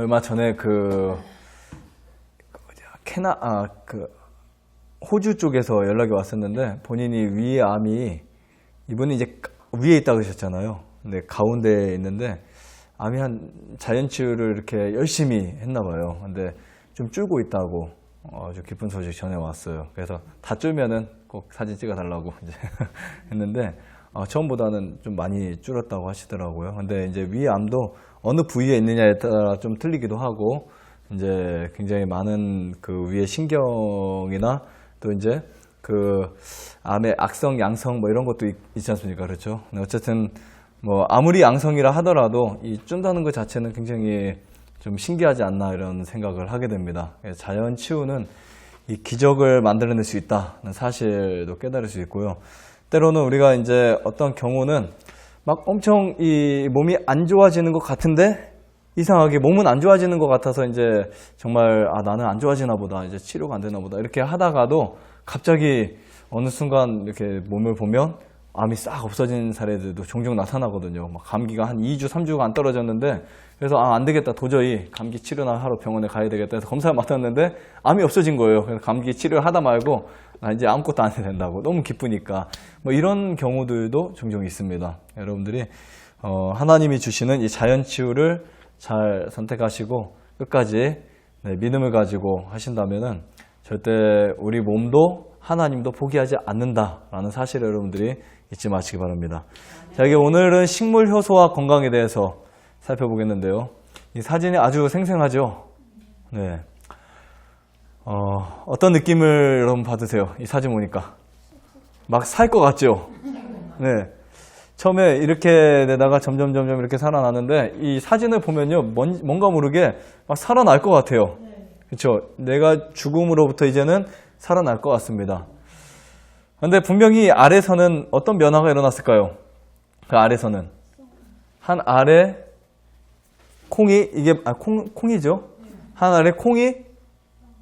얼마 전에 호주 쪽에서 연락이 왔었는데 본인이 위에 암이 이분이 이제 위에 있다고 그러셨잖아요. 근데 가운데에 있는데 암이 한 자연치유를 이렇게 열심히 했나 봐요. 근데 좀 줄고 있다고 아주 기쁜 소식 전해왔어요. 그래서 다 줄면은 꼭 사진 찍어달라고 이제 했는데 처음보다는 좀 많이 줄었다고 하시더라고요. 근데 이제 위 암도 어느 부위에 있느냐에 따라 좀 틀리기도 하고 이제 굉장히 많은 그 위의 신경이나 또 이제 그 암의 악성, 양성 뭐 이런 것도 있지 않습니까? 그렇죠. 어쨌든 뭐 아무리 양성이라 하더라도 이 쫀다는 것 자체는 굉장히 좀 신기하지 않나 이런 생각을 하게 됩니다. 자연 치유는 이 기적을 만들어낼 수 있다는 사실도 깨달을 수 있고요. 때로는 우리가 이제 어떤 경우는 막 엄청 이 몸이 안 좋아지는 것 같은데 이상하게 몸은 안 좋아지는 것 같아서 이제 정말 나는 안 좋아지나 보다, 이제 치료가 안 되나 보다 이렇게 하다가도 갑자기 어느 순간 이렇게 몸을 보면 암이 싹 없어진 사례들도 종종 나타나거든요. 막 감기가 한 2주, 3주가 안 떨어졌는데 그래서 안 되겠다, 도저히 감기 치료나 하러 병원에 가야 되겠다 해서 검사를 맡았는데 암이 없어진 거예요. 그래서 감기 치료를 하다 말고 이제 아무것도 안 해도 된다고 너무 기쁘니까 뭐 이런 경우들도 종종 있습니다. 여러분들이 하나님이 주시는 이 자연 치유를 잘 선택하시고 끝까지 믿음을 가지고 하신다면은 절대 우리 몸도 하나님도 포기하지 않는다라는 사실을 여러분들이 잊지 마시기 바랍니다. 자, 이게 오늘은 식물 효소와 건강에 대해서 살펴보겠는데요. 이 사진이 아주 생생하죠? 네. 어떤 느낌을 여러분 받으세요? 이 사진 보니까. 막 살 것 같죠? 네. 처음에 이렇게 되다가 점점 이렇게 살아나는데 이 사진을 보면요. 뭔가 모르게 막 살아날 것 같아요. 그렇죠? 내가 죽음으로부터 이제는 살아날 것 같습니다. 그런데 분명히 아래서는 어떤 변화가 일어났을까요? 그 아래서는 한 알에 콩이 콩이죠. 한 알에 콩이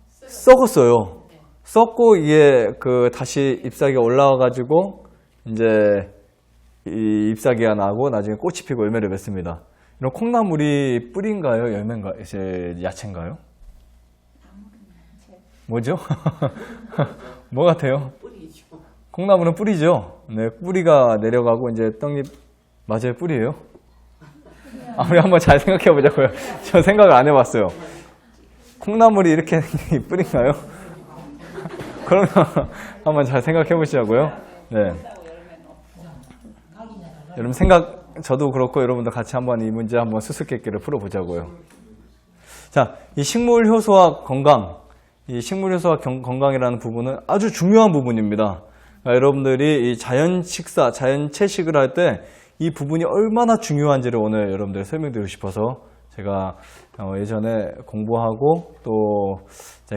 썩었어요. 썩고 이게 다시 잎사귀가 올라와 가지고 이제 이 잎사귀가 나고 나중에 꽃이 피고 열매를 맺습니다. 이런 콩나물이 뿌리인가요? 열매인가요? 이제 야채인가요? 뭐죠? 뭐 같아요? 뿌리죠. 콩나물은 뿌리죠. 네, 뿌리가 내려가고 이제 떡잎 맞아요, 뿌리예요. 우리 한번 잘 생각해 보자고요. 저 생각을 안 해봤어요. 콩나물이 이렇게 뿌린가요? 그러면 한번 잘 생각해 보시자고요. 네. 여러분 저도 그렇고 여러분도 같이 한번 이 문제 한번 수수께끼를 풀어보자고요. 자, 이 식물 효소와 건강, 이 식물 효소와 건강이라는 부분은 아주 중요한 부분입니다. 그러니까 여러분들이 이 자연 식사, 자연 채식을 할 때 이 부분이 얼마나 중요한지를 오늘 여러분들 설명드리고 싶어서 제가 예전에 공부하고 또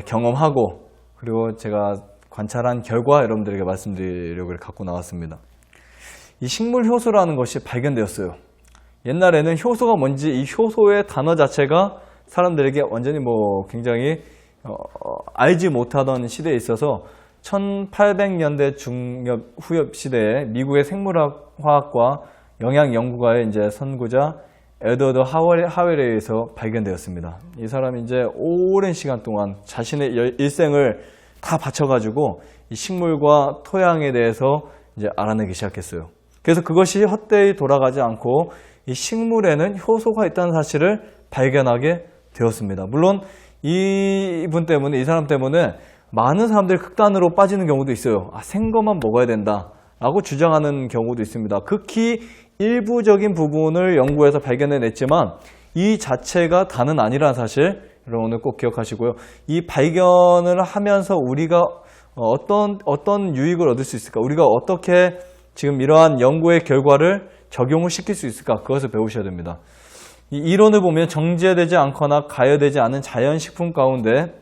경험하고 그리고 제가 관찰한 결과 여러분들에게 말씀드리려고 갖고 나왔습니다. 이 식물 효소라는 것이 발견되었어요. 옛날에는 효소가 뭔지 이 효소의 단어 자체가 사람들에게 완전히 굉장히 알지 못하던 시대에 있어서 1800년대 중엽 후엽 시대에 미국의 생물화학과 영양연구가의 이제 선구자 에드워드 하웰에 의해서 발견되었습니다. 이 사람이 이제 오랜 시간 동안 자신의 일생을 다 바쳐가지고 이 식물과 토양에 대해서 이제 알아내기 시작했어요. 그래서 그것이 헛되이 돌아가지 않고 이 식물에는 효소가 있다는 사실을 발견하게 되었습니다. 물론 이 사람 때문에 많은 사람들이 극단으로 빠지는 경우도 있어요. 생거만 먹어야 된다라고 주장하는 경우도 있습니다. 극히 일부적인 부분을 연구해서 발견해냈지만 이 자체가 다는 아니라는 사실 여러분 오늘 꼭 기억하시고요. 이 발견을 하면서 우리가 어떤 유익을 얻을 수 있을까? 우리가 어떻게 지금 이러한 연구의 결과를 적용을 시킬 수 있을까? 그것을 배우셔야 됩니다. 이 이론을 보면 정제되지 않거나 가열되지 않은 자연식품 가운데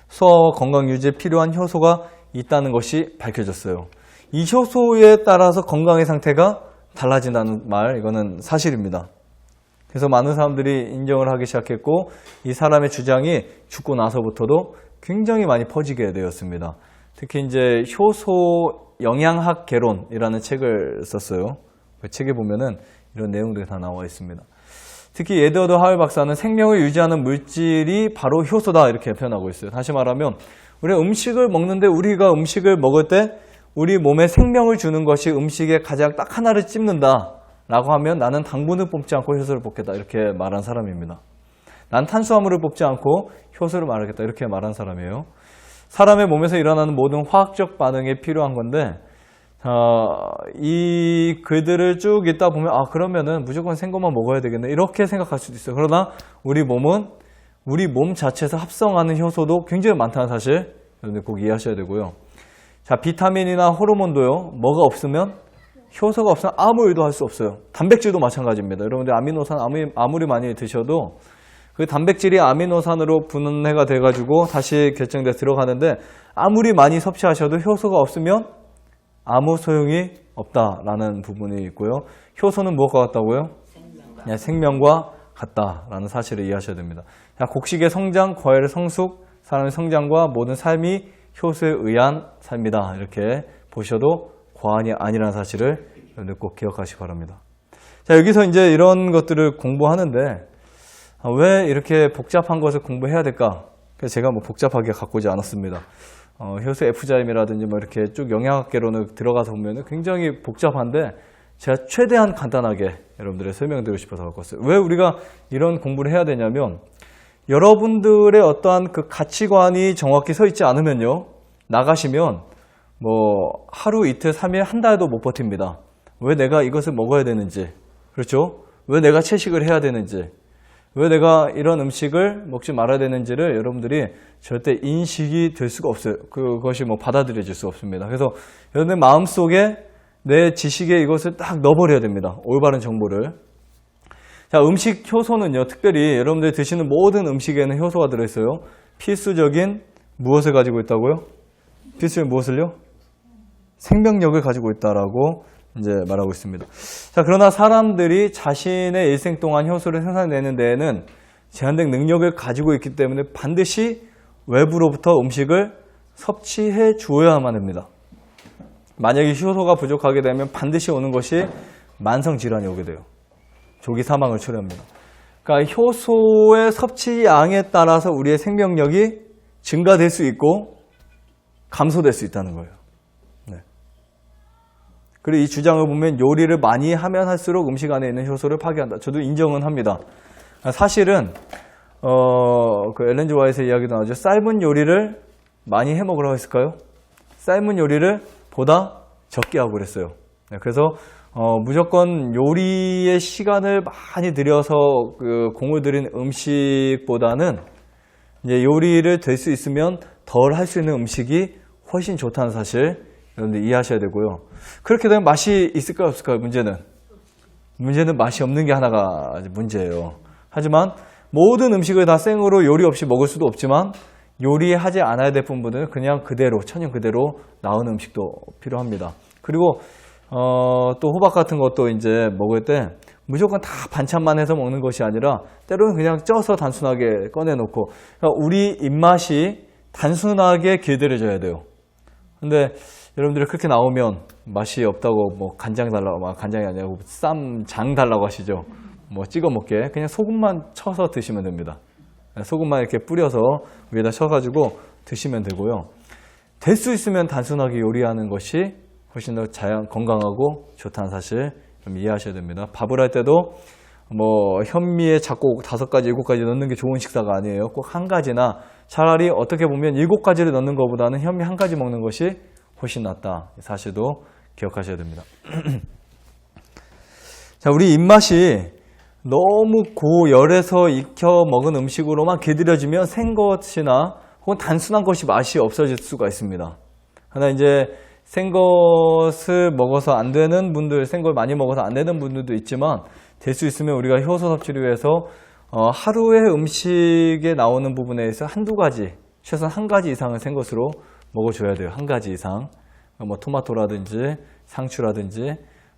소화와 건강 유지에 필요한 효소가 있다는 것이 밝혀졌어요. 이 효소에 따라서 건강의 상태가 달라진다는 말, 이거는 사실입니다. 그래서 많은 사람들이 인정을 하기 시작했고 이 사람의 주장이 죽고 나서부터도 굉장히 많이 퍼지게 되었습니다. 특히 이제 효소 영양학 개론이라는 책을 썼어요. 그 책에 보면은 이런 내용들이 다 나와 있습니다. 특히 에드워드 하웰 박사는 생명을 유지하는 물질이 바로 효소다 이렇게 표현하고 있어요. 다시 말하면 우리가 음식을 먹는데 우리가 음식을 먹을 때 우리 몸에 생명을 주는 것이 음식에 가장 딱 하나를 찝는다 라고 하면 나는 당분을 뽑지 않고 효소를 뽑겠다 이렇게 말한 사람입니다. 난 탄수화물을 뽑지 않고 효소를 말하겠다 이렇게 말한 사람이에요. 사람의 몸에서 일어나는 모든 화학적 반응에 필요한 건데 이 글들을 쭉 읽다 보면 그러면은 무조건 생것만 먹어야 되겠네 이렇게 생각할 수도 있어요. 그러나 우리 몸은 우리 몸 자체에서 합성하는 효소도 굉장히 많다는 사실 여러분들 꼭 이해하셔야 되고요. 자, 비타민이나 호르몬도요. 뭐가 없으면 효소가 없으면 아무 일도 할 수 없어요. 단백질도 마찬가지입니다. 여러분들 아미노산 아무리 많이 드셔도 그 단백질이 아미노산으로 분해가 돼가지고 다시 결정돼 들어가는데 아무리 많이 섭취하셔도 효소가 없으면 아무 소용이 없다라는 부분이 있고요. 효소는 무엇과 같다고요? 생명과 같다라는 사실을 이해하셔야 됩니다. 자, 곡식의 성장, 과일의 성숙, 사람의 성장과 모든 삶이 효소에 의한 삶이다. 이렇게 보셔도 과언이 아니라는 사실을 여러분들 꼭 기억하시기 바랍니다. 자, 여기서 이제 이런 것들을 공부하는데 왜 이렇게 복잡한 것을 공부해야 될까? 그래서 제가 뭐 복잡하게 갖고 오지 않았습니다. 효소 F자임이라든지 뭐 이렇게 쭉 영양학계론을 들어가서 보면 굉장히 복잡한데 제가 최대한 간단하게 여러분들의 설명드리고 싶어서 갖고 왔어요. 왜 우리가 이런 공부를 해야 되냐면 여러분들의 어떠한 그 가치관이 정확히 서 있지 않으면요. 나가시면 뭐 하루 이틀 3일 한 달도 못 버팁니다. 왜 내가 이것을 먹어야 되는지, 그렇죠? 왜 내가 채식을 해야 되는지, 왜 내가 이런 음식을 먹지 말아야 되는지를 여러분들이 절대 인식이 될 수가 없어요. 그것이 뭐 받아들여질 수 없습니다. 그래서 여러분들 마음속에 내 지식에 이것을 딱 넣어버려야 됩니다. 올바른 정보를. 자, 음식 효소는요, 특별히 여러분들이 드시는 모든 음식에는 효소가 들어있어요. 필수적인 무엇을 가지고 있다고요? 필수적인 무엇을요? 생명력을 가지고 있다라고 이제 말하고 있습니다. 자, 그러나 사람들이 자신의 일생 동안 효소를 생산내는 데에는 제한된 능력을 가지고 있기 때문에 반드시 외부로부터 음식을 섭취해 주어야만 합니다. 만약에 효소가 부족하게 되면 반드시 오는 것이 만성질환이 오게 돼요. 조기 사망을 초래합니다. 그러니까 효소의 섭취량에 따라서 우리의 생명력이 증가될 수 있고 감소될 수 있다는 거예요. 네. 그리고 이 주장을 보면 요리를 많이 하면 할수록 음식 안에 있는 효소를 파괴한다. 저도 인정은 합니다. 사실은 그 엘렌 G 화이트의 이야기도 나오죠. 삶은 요리를 많이 해 먹으라고 했을까요? 삶은 요리를 보다 적게 하고 그랬어요. 네, 그래서 무조건 요리의 시간을 많이 들여서 그 공을 들인 음식보다는 이제 요리를 될 수 있으면 덜 할 수 있는 음식이 훨씬 좋다는 사실 여러분들 이해하셔야 되고요. 그렇게 되면 맛이 있을까요, 없을까요? 문제는 맛이 없는 게 하나가 문제예요. 하지만 모든 음식을 다 생으로 요리 없이 먹을 수도 없지만 요리하지 않아야 될 부분들은 그냥 그대로 천연 그대로 나오는 음식도 필요합니다. 그리고 또 호박 같은 것도 이제 먹을 때 무조건 다 반찬만 해서 먹는 것이 아니라 때로는 그냥 쪄서 단순하게 꺼내놓고 그러니까 우리 입맛이 단순하게 길들여져야 돼요. 근데 여러분들이 그렇게 나오면 맛이 없다고 뭐 간장 달라고, 간장이 아니고 쌈장 달라고 하시죠. 뭐 찍어 먹게 그냥 소금만 쳐서 드시면 됩니다. 소금만 이렇게 뿌려서 위에다 쳐가지고 드시면 되고요. 될 수 있으면 단순하게 요리하는 것이 훨씬 더 건강하고 좋다는 사실 좀 이해하셔야 됩니다. 밥을 할 때도 뭐 현미에 자꾸 5가지, 7가지 넣는 게 좋은 식사가 아니에요. 꼭 한 가지나 차라리 어떻게 보면 7가지를 넣는 것보다는 현미 1가지 먹는 것이 훨씬 낫다. 이 사실도 기억하셔야 됩니다. 자, 우리 입맛이 너무 고열에서 익혀 먹은 음식으로만 길들여지면 생것이나 혹은 단순한 것이 맛이 없어질 수가 있습니다. 하나 이제 생것을 먹어서 안 되는 분들, 생걸 많이 먹어서 안 되는 분들도 있지만 될 수 있으면 우리가 효소 섭취를 위해서 하루에 음식에 나오는 부분에 있어 한두 가지, 최소한 1가지 이상을 생것으로 먹어줘야 돼요. 1가지 이상. 뭐 토마토라든지 상추라든지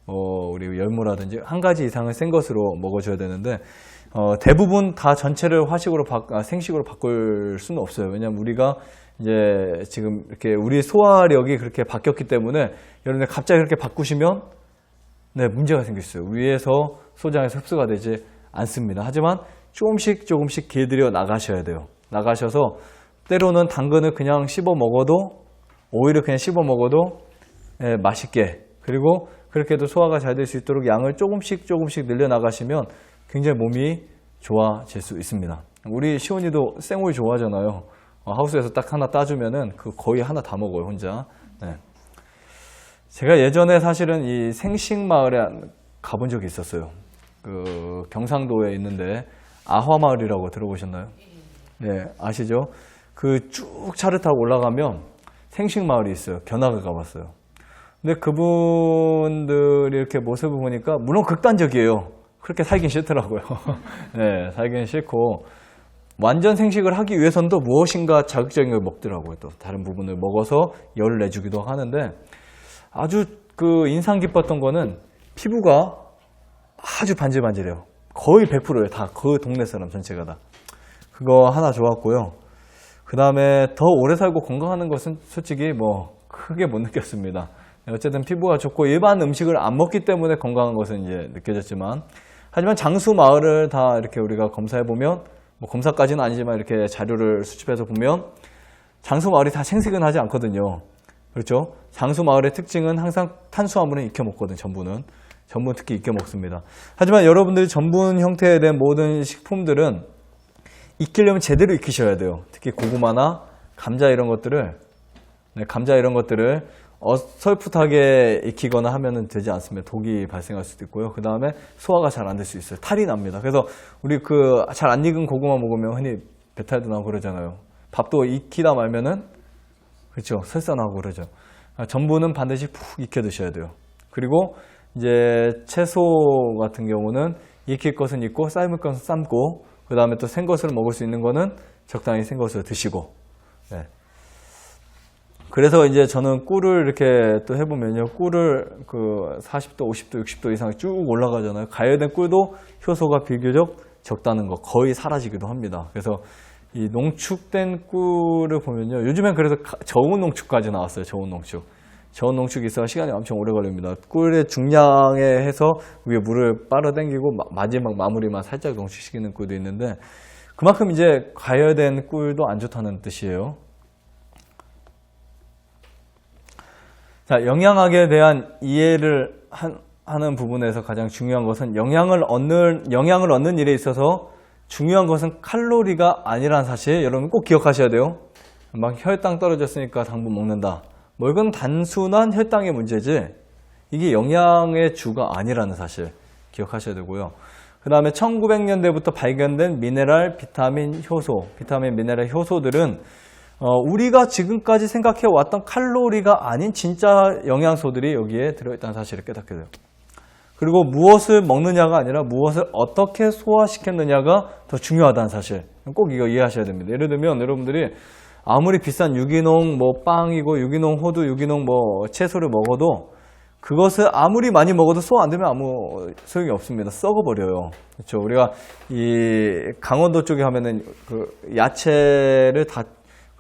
우리 열무라든지 1가지 이상을 생것으로 먹어줘야 되는데 대부분 다 전체를 화식으로 생식으로 바꿀 수는 없어요. 왜냐하면 우리가 이제 지금 이렇게 우리 소화력이 그렇게 바뀌었기 때문에 여러분들 갑자기 그렇게 바꾸시면 네, 문제가 생길 수 있어요. 위에서 소장에서 흡수가 되지 않습니다. 하지만 조금씩 길들여 나가셔야 돼요. 나가셔서 때로는 당근을 그냥 씹어 먹어도, 오이를 그냥 씹어 먹어도 맛있게, 그리고 그렇게 해도 소화가 잘 될 수 있도록 양을 조금씩 늘려 나가시면 굉장히 몸이 좋아질 수 있습니다. 우리 시온이도 생오이 좋아하잖아요. 하우스에서 딱 하나 따주면은 그 거의 하나 다 먹어요, 혼자. 네. 제가 예전에 사실은 이 생식마을에 가본 적이 있었어요. 그 경상도에 있는데 아화마을이라고 들어보셨나요? 네, 아시죠? 그 쭉 차를 타고 올라가면 생식마을이 있어요. 견학을 가봤어요. 근데 그분들이 이렇게 모습을 보니까 물론 극단적이에요. 그렇게 살긴 싫더라고요. 네, 살긴 싫고 완전 생식을 하기 위해서는 또 무엇인가 자극적인 걸 먹더라고요. 또 다른 부분을 먹어서 열을 내주기도 하는데 아주 그 인상 깊었던 거는 피부가 아주 반질반질해요. 거의 100%예요. 다 그 동네 사람 전체가 다. 그거 하나 좋았고요. 그 다음에 더 오래 살고 건강하는 것은 솔직히 뭐 크게 못 느꼈습니다. 어쨌든 피부가 좋고 일반 음식을 안 먹기 때문에 건강한 것은 이제 느껴졌지만, 하지만 장수 마을을 다 이렇게 우리가 검사해 보면, 뭐 검사까지는 아니지만 이렇게 자료를 수집해서 보면 장수 마을이 다 생색은 하지 않거든요. 그렇죠? 장수 마을의 특징은 항상 탄수화물은 익혀 먹거든. 전분 특히 익혀 먹습니다. 하지만 여러분들이 전분 형태에 대한 모든 식품들은 익히려면 제대로 익히셔야 돼요. 특히 고구마나 감자 이런 것들을 어설프하게 익히거나 하면 되지 않습니다. 독이 발생할 수도 있고요. 그 다음에 소화가 잘 안 될 수 있어요. 탈이 납니다. 그래서 우리 그 잘 안 익은 고구마 먹으면 흔히 배탈도 나고 그러잖아요. 밥도 익히다 말면은, 그렇죠, 설사 나고 그러죠. 전분은 반드시 푹 익혀 드셔야 돼요. 그리고 이제 채소 같은 경우는 익힐 것은 익고 삶을 것은 삶고, 그 다음에 또 생것을 먹을 수 있는 거는 적당히 생것을 드시고. 네. 그래서 이제 저는 꿀을 이렇게 또 해보면요, 꿀을 그 40도, 50도, 60도 이상 쭉 올라가잖아요. 가열된 꿀도 효소가 비교적 적다는 거 거의 사라지기도 합니다. 그래서 이 농축된 꿀을 보면요, 요즘엔 그래서 저온 농축까지 나왔어요. 저온 농축이 있어야 시간이 엄청 오래 걸립니다. 꿀의 중량에 해서 위에 물을 빨아당기고 마지막 마무리만 살짝 농축시키는 꿀도 있는데, 그만큼 이제 가열된 꿀도 안 좋다는 뜻이에요. 자, 영양학에 대한 이해를 하는 부분에서 가장 중요한 것은 영양을 얻는 일에 있어서 중요한 것은 칼로리가 아니라는 사실 여러분 꼭 기억하셔야 돼요. 막 혈당 떨어졌으니까 당분 먹는다. 뭐 이건 단순한 혈당의 문제지 이게 영양의 주가 아니라는 사실 기억하셔야 되고요. 그 다음에 1900년대부터 발견된 미네랄, 비타민, 미네랄, 효소들은 우리가 지금까지 생각해 왔던 칼로리가 아닌 진짜 영양소들이 여기에 들어있다는 사실을 깨닫게 돼요. 그리고 무엇을 먹느냐가 아니라 무엇을 어떻게 소화시켰느냐가 더 중요하다는 사실 꼭 이거 이해하셔야 됩니다. 예를 들면 여러분들이 아무리 비싼 유기농 뭐 빵이고 유기농 호두, 유기농 뭐 채소를 먹어도 그것을 아무리 많이 먹어도 소화 안 되면 아무 소용이 없습니다. 썩어버려요. 그렇죠. 우리가 이 강원도 쪽에 하면은 그 야채를 다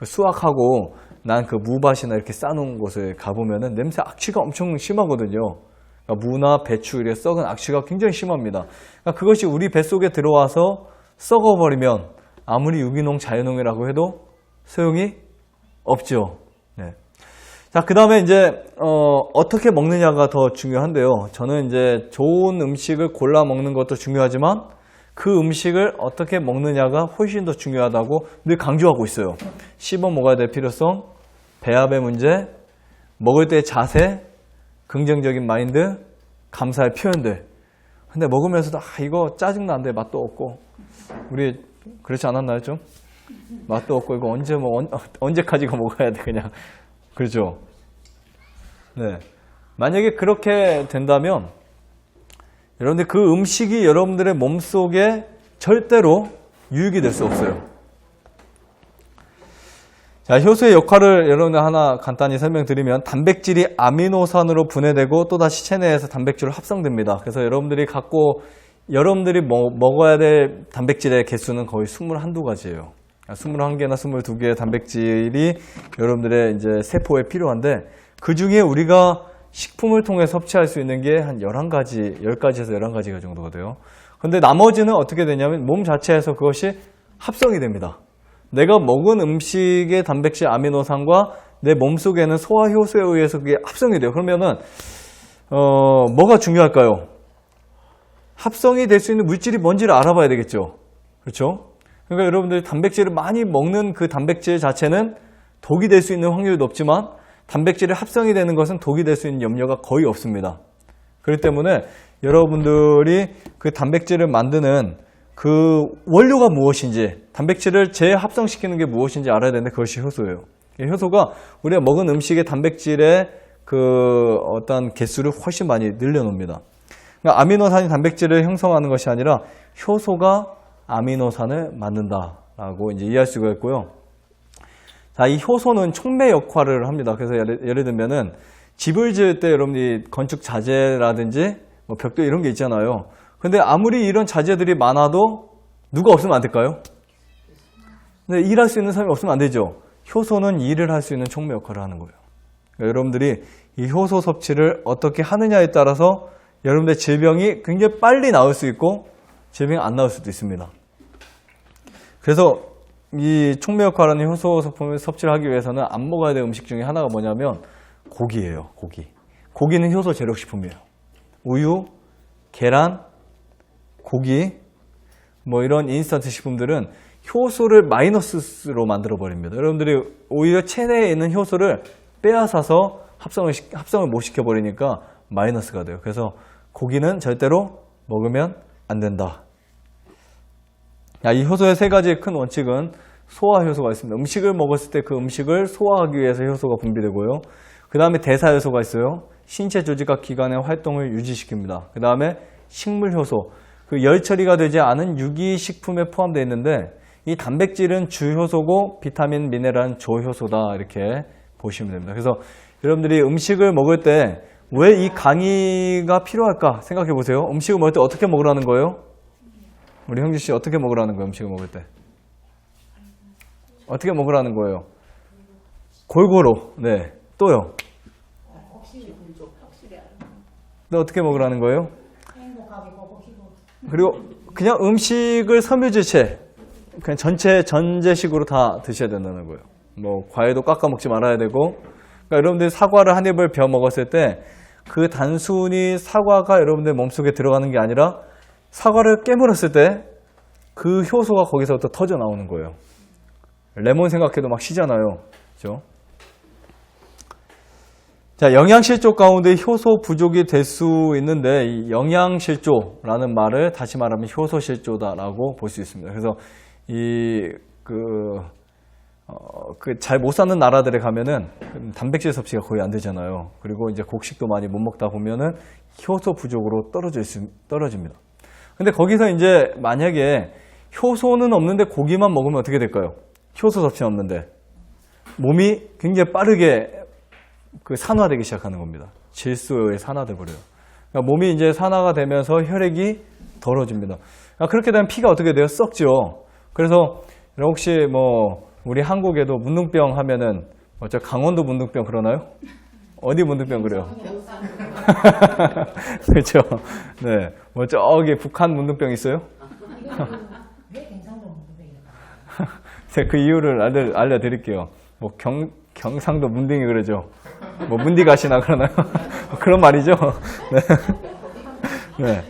수확하고 난 그 무밭이나 이렇게 싸놓은 곳을 가보면은 냄새 악취가 엄청 심하거든요. 그러니까 무나 배추 이렇게 썩은 악취가 굉장히 심합니다. 그러니까 그것이 우리 뱃속에 들어와서 썩어버리면 아무리 유기농, 자연농이라고 해도 소용이 없죠. 네. 자, 그 다음에 이제 어떻게 먹느냐가 더 중요한데요. 저는 이제 좋은 음식을 골라 먹는 것도 중요하지만 그 음식을 어떻게 먹느냐가 훨씬 더 중요하다고 늘 강조하고 있어요. 씹어 먹어야 될 필요성, 배합의 문제, 먹을 때의 자세, 긍정적인 마인드, 감사의 표현들. 근데 먹으면서도 이거 짜증나는데 맛도 없고 우리 그렇지 않았나요 좀? 맛도 없고 이거 언제까지 이거 먹어야 돼 그냥. 그렇죠? 네. 만약에 그렇게 된다면 여러분들 그 음식이 여러분들의 몸속에 절대로 유익이 될 수 없어요. 자, 효소의 역할을 여러분들 하나 간단히 설명드리면 단백질이 아미노산으로 분해되고 또다시 체내에서 단백질로 합성됩니다. 그래서 여러분들이 먹어야 될 단백질의 개수는 거의 21가지예요. 21개나 22개의 단백질이 여러분들의 이제 세포에 필요한데 그 중에 우리가 식품을 통해 섭취할 수 있는 게 한 11가지, 10가지에서 11가지가 정도가 돼요. 근데 나머지는 어떻게 되냐면 몸 자체에서 그것이 합성이 됩니다. 내가 먹은 음식의 단백질 아미노산과 내 몸속에는 소화효소에 의해서 그게 합성이 돼요. 그러면은 뭐가 중요할까요? 합성이 될 수 있는 물질이 뭔지를 알아봐야 되겠죠. 그렇죠? 그러니까 여러분들이 단백질을 많이 먹는 그 단백질 자체는 독이 될 수 있는 확률이 높지만 단백질이 합성이 되는 것은 독이 될 수 있는 염려가 거의 없습니다. 그렇기 때문에 여러분들이 그 단백질을 만드는 그 원료가 무엇인지, 단백질을 재합성시키는 게 무엇인지 알아야 되는데 그것이 효소예요. 효소가 우리가 먹은 음식의 단백질의 그 어떤 개수를 훨씬 많이 늘려놓습니다. 그러니까 아미노산이 단백질을 형성하는 것이 아니라 효소가 아미노산을 만든다라고 이제 이해할 수가 있고요. 자, 이 효소는 촉매 역할을 합니다. 그래서 예를 들면은 집을 지을 때 여러분이 건축 자재라든지 뭐 벽돌 이런 게 있잖아요. 근데 아무리 이런 자재들이 많아도 누가 없으면 안 될까요? 근데 일할 수 있는 사람이 없으면 안 되죠. 효소는 일을 할 수 있는 촉매 역할을 하는 거예요. 그러니까 여러분들이 이 효소 섭취를 어떻게 하느냐에 따라서 여러분들의 질병이 굉장히 빨리 나을 수 있고 질병이 안 나올 수도 있습니다. 그래서 이 촉매 역할을 하는 효소 성분을 섭취를 하기 위해서는 안 먹어야 될 음식 중에 하나가 뭐냐면 고기예요. 고기. 고기는 효소 재료식품이에요. 우유, 계란, 고기, 뭐 이런 인스턴트 식품들은 효소를 마이너스로 만들어 버립니다. 여러분들이 오히려 체내에 있는 효소를 빼앗아서 합성을 못 시켜 버리니까 마이너스가 돼요. 그래서 고기는 절대로 먹으면 안 된다. 이 효소의 세 가지 큰 원칙은 소화 효소가 있습니다. 음식을 먹었을 때 그 음식을 소화하기 위해서 효소가 분비되고요. 그 다음에 대사 효소가 있어요. 신체 조직과 기관의 활동을 유지시킵니다. 그 다음에 식물 효소, 그 열 처리가 되지 않은 유기식품에 포함되어 있는데 이 단백질은 주효소고 비타민, 미네랄은 조효소다 이렇게 보시면 됩니다. 그래서 여러분들이 음식을 먹을 때 왜 이 강의가 필요할까 생각해 보세요. 음식을 먹을 때 어떻게 먹으라는 거예요? 우리 형주 씨 어떻게 먹으라는 거예요? 음식을 먹을 때 어떻게 먹으라는 거예요? 골고루. 네. 또요? 또 어떻게 먹으라는 거예요? 그리고 그냥 음식을 섬유질체 그냥 전제식으로 다 드셔야 된다는 거예요. 뭐 과일도 깎아 먹지 말아야 되고. 그러니까 여러분들이 사과를 한 입을 베어 먹었을 때 그 단순히 사과가 여러분들 몸속에 들어가는 게 아니라 사과를 깨물었을 때 그 효소가 거기서부터 터져 나오는 거예요. 레몬 생각해도 막 시잖아요. 그렇죠? 자, 영양실조 가운데 효소 부족이 될 수 있는데 이 영양실조라는 말을 다시 말하면 효소실조다라고 볼 수 있습니다. 그래서 잘 못 사는 나라들에 가면은 단백질 섭취가 거의 안 되잖아요. 그리고 이제 곡식도 많이 못 먹다 보면은 효소 부족으로 떨어집니다. 근데 거기서 이제 만약에 효소는 없는데 고기만 먹으면 어떻게 될까요? 효소 섭취는 없는데 몸이 굉장히 빠르게 산화되기 시작하는 겁니다. 질소에 산화돼 버려요. 그러니까 몸이 이제 산화가 되면서 혈액이 더러집니다. 그러니까 그렇게 되면 피가 어떻게 돼요? 썩죠. 그래서 혹시 뭐 우리 한국에도 문둥병 하면은 강원도 문둥병 그러나요? 어디 문둥병 그래요? 그렇죠. 네. 뭐 저기 북한 문둥병 있어요? 왜 경상도 문둥병일까? 제가 그 이유를 알려드릴게요. 뭐 경상도 문둥이 그러죠. 뭐 문디 가시나 그러나요? 그런 말이죠. 네. 네.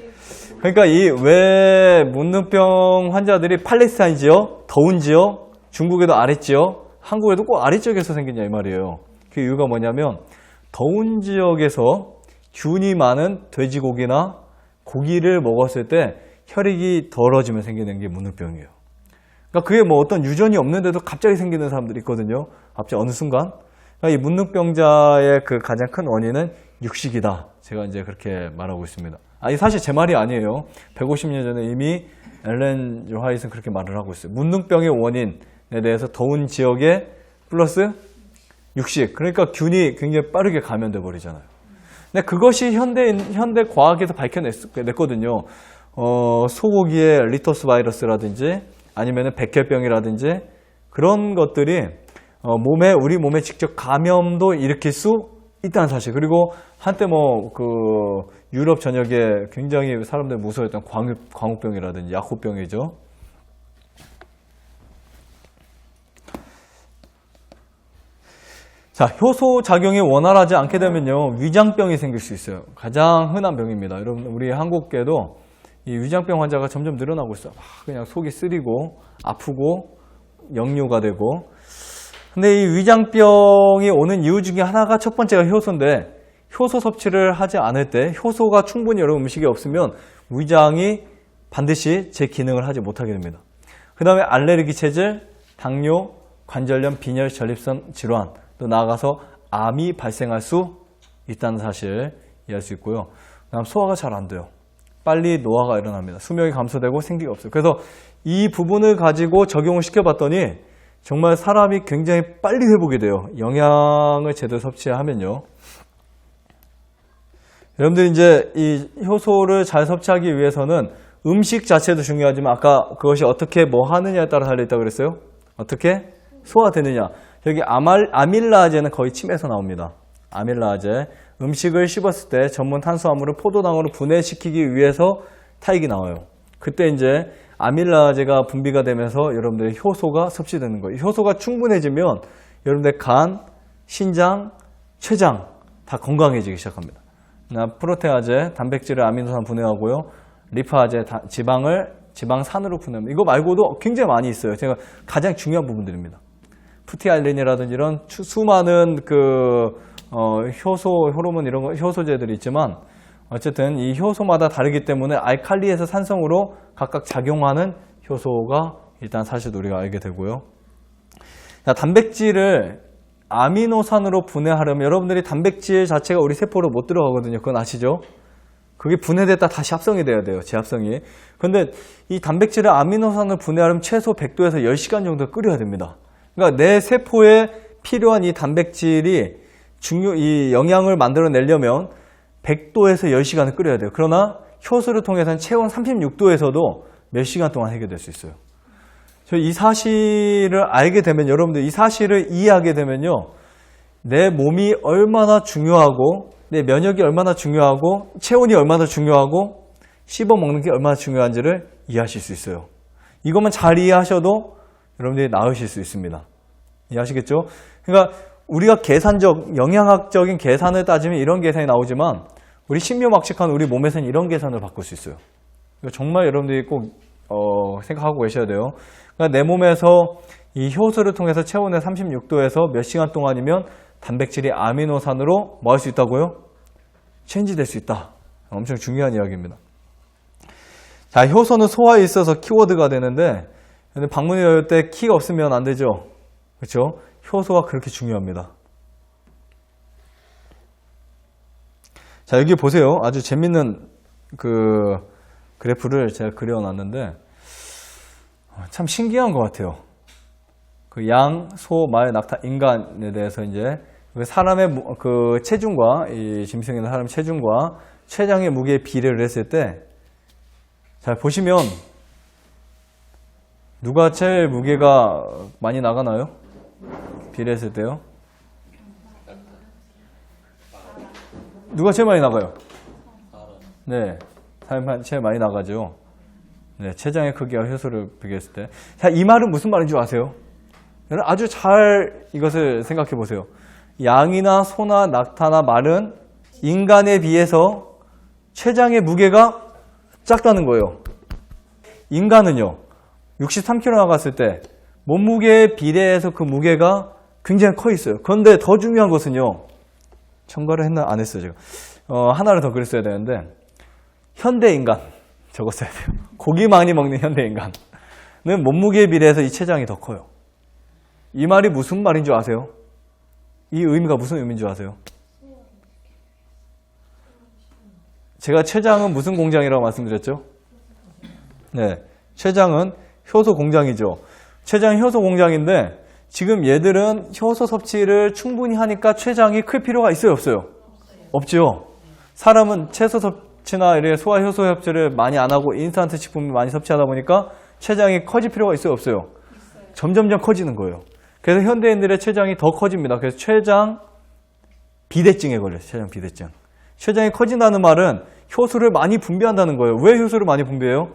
그러니까 왜 문둥병 환자들이 팔레스타인 지역, 더운 지역, 중국에도 아랫지역, 한국에도 꼭 아랫지역에서 생기냐 이 말이에요. 그 이유가 뭐냐면 더운 지역에서 균이 많은 돼지고기나 고기를 먹었을 때 혈액이 더러지면 생기는 게 문둥병이에요. 그러니까 그게 뭐 어떤 유전이 없는데도 갑자기 생기는 사람들이 있거든요. 갑자기 어느 순간. 그러니까 이 문둥병자의 그 가장 큰 원인은 육식이다. 제가 이제 그렇게 말하고 있습니다. 아니 사실 제 말이 아니에요. 150년 전에 이미 엘렌 G. 화이트는 그렇게 말을 하고 있어요. 문둥병의 원인에 대해서 더운 지역에 플러스 육식. 그러니까 균이 굉장히 빠르게 감염돼 버리잖아요. 근데 그것이 현대 과학에서 밝혀냈거든요. 소고기의 리토스 바이러스라든지 아니면 백혈병이라든지 그런 것들이 우리 몸에 직접 감염도 일으킬 수 있다는 사실. 그리고 한때 유럽 전역에 굉장히 사람들이 무서워했던 광우병이라든지 약호병이죠. 자, 효소 작용이 원활하지 않게 되면요, 위장병이 생길 수 있어요. 가장 흔한 병입니다. 여러분, 우리 한국계도 이 위장병 환자가 점점 늘어나고 있어요. 그냥 속이 쓰리고, 아프고, 역류가 되고. 근데 이 위장병이 오는 이유 중에 하나가 첫 번째가 효소인데, 효소 섭취를 하지 않을 때, 효소가 충분히 여러분 음식에 없으면 위장이 반드시 제 기능을 하지 못하게 됩니다. 그 다음에 알레르기 체질, 당뇨, 관절염, 빈혈, 전립선 질환, 또 나아가서 암이 발생할 수 있다는 사실 이해할 수 있고요. 그다음 소화가 잘 안 돼요. 빨리 노화가 일어납니다. 수명이 감소되고 생기가 없어요. 그래서 이 부분을 가지고 적용을 시켜봤더니 정말 사람이 굉장히 빨리 회복이 돼요. 영양을 제대로 섭취하면요. 여러분들 이제 이 효소를 잘 섭취하기 위해서는 음식 자체도 중요하지만 아까 그것이 어떻게 뭐 하느냐에 따라 달려있다고 그랬어요? 어떻게 소화되느냐. 여기 아밀라제는 거의 침에서 나옵니다. 아밀라제. 음식을 씹었을 때 전분 탄수화물을 포도당으로 분해시키기 위해서 타액이 나와요. 그때 이제 아밀라제가 분비가 되면서 여러분들의 효소가 섭취되는 거예요. 효소가 충분해지면 여러분들 간, 신장, 췌장 다 건강해지기 시작합니다. 프로테아제, 단백질을 아미노산 분해하고요. 리파제, 지방산으로 분해합니다. 이거 말고도 굉장히 많이 있어요. 제가 가장 중요한 부분들입니다. 푸티알린이라든지 이런 수많은 효소, 호르몬 이런 거, 효소제들이 있지만 어쨌든 이 효소마다 다르기 때문에 알칼리에서 산성으로 각각 작용하는 효소가 일단 사실 우리가 알게 되고요. 자, 단백질을 아미노산으로 분해하려면 여러분들이 단백질 자체가 우리 세포로 못 들어가거든요. 그건 아시죠? 그게 분해됐다 다시 합성이 돼야 돼요. 재합성이. 근데 이 단백질을 아미노산으로 분해하려면 최소 100도에서 10시간 정도 끓여야 됩니다. 그러니까 내 세포에 필요한 이 단백질이 이 영양을 만들어내려면 100도에서 10시간을 끓여야 돼요. 그러나 효소를 통해서는 체온 36도에서도 몇 시간 동안 해결될 수 있어요. 이 사실을 알게 되면 여러분들 이 사실을 이해하게 되면요. 내 몸이 얼마나 중요하고 내 면역이 얼마나 중요하고 체온이 얼마나 중요하고 씹어먹는 게 얼마나 중요한지를 이해하실 수 있어요. 이것만 잘 이해하셔도 여러분들이 나으실 수 있습니다. 이해하시겠죠? 그러니까 우리가 계산적, 영양학적인 계산을 따지면 이런 계산이 나오지만 우리 신묘막측한 우리 몸에서는 이런 계산을 바꿀 수 있어요. 정말 여러분들이 꼭 생각하고 계셔야 돼요. 그러니까 내 몸에서 이 효소를 통해서 체온의 36도에서 몇 시간 동안이면 단백질이 아미노산으로 뭐 할 수 있다고요? 체인지 될 수 있다. 엄청 중요한 이야기입니다. 자, 효소는 소화에 있어서 키워드가 되는데 근데 방문이 열 때 키가 없으면 안 되죠. 그렇죠? 효소가 그렇게 중요합니다. 자, 여기 보세요. 아주 재밌는 그래프를 제가 그려놨는데 참 신기한 것 같아요. 양, 소, 말, 낙타, 인간에 대해서 이제 사람의 체중과 이 짐승이나 사람의 체중과 췌장의 무게의 비례를 했을 때 자, 보시면 누가 제일 무게가 많이 나가나요? 비례했을 때요? 누가 제일 많이 나가요? 네, 사람이 제일 많이 나가죠. 네, 췌장의 크기와 효소를 비교했을 때. 자, 이 말은 무슨 말인 줄 아세요? 여러분 아주 잘 이것을 생각해 보세요. 양이나 소나 낙타나 말은 인간에 비해서 췌장의 무게가 작다는 거예요. 인간은요, 63kg 나갔을 때 몸무게에 비례해서 그 무게가 굉장히 커 있어요. 그런데 더 중요한 것은요, 첨가를 했나? 안 했어요, 제가. 하나를 더 그랬어야 되는데, 현대인간, 적었어야 돼요. 고기 많이 먹는 현대인간은 몸무게에 비례해서 이 췌장이 더 커요. 이 말이 무슨 말인 줄 아세요? 이 의미가 무슨 의미인 줄 아세요? 제가 췌장은 무슨 공장이라고 말씀드렸죠? 네, 췌장은 효소 공장이죠. 췌장이 효소 공장인데 지금 얘들은 효소 섭취를 충분히 하니까 췌장이 클 필요가 있어요, 없어요? 없죠. 사람은 채소 섭취나 이렇게 소화 효소 섭취를 많이 안 하고 인스턴트 식품을 많이 섭취하다 보니까 췌장이 커질 필요가 있어요, 없어요? 점점점 커지는 거예요. 그래서 현대인들의 췌장이 더 커집니다. 그래서 췌장 비대증에 걸려요. 췌장 비대증. 췌장이 커진다는 말은 효소를 많이 분비한다는 거예요. 왜 효소를 많이 분비해요?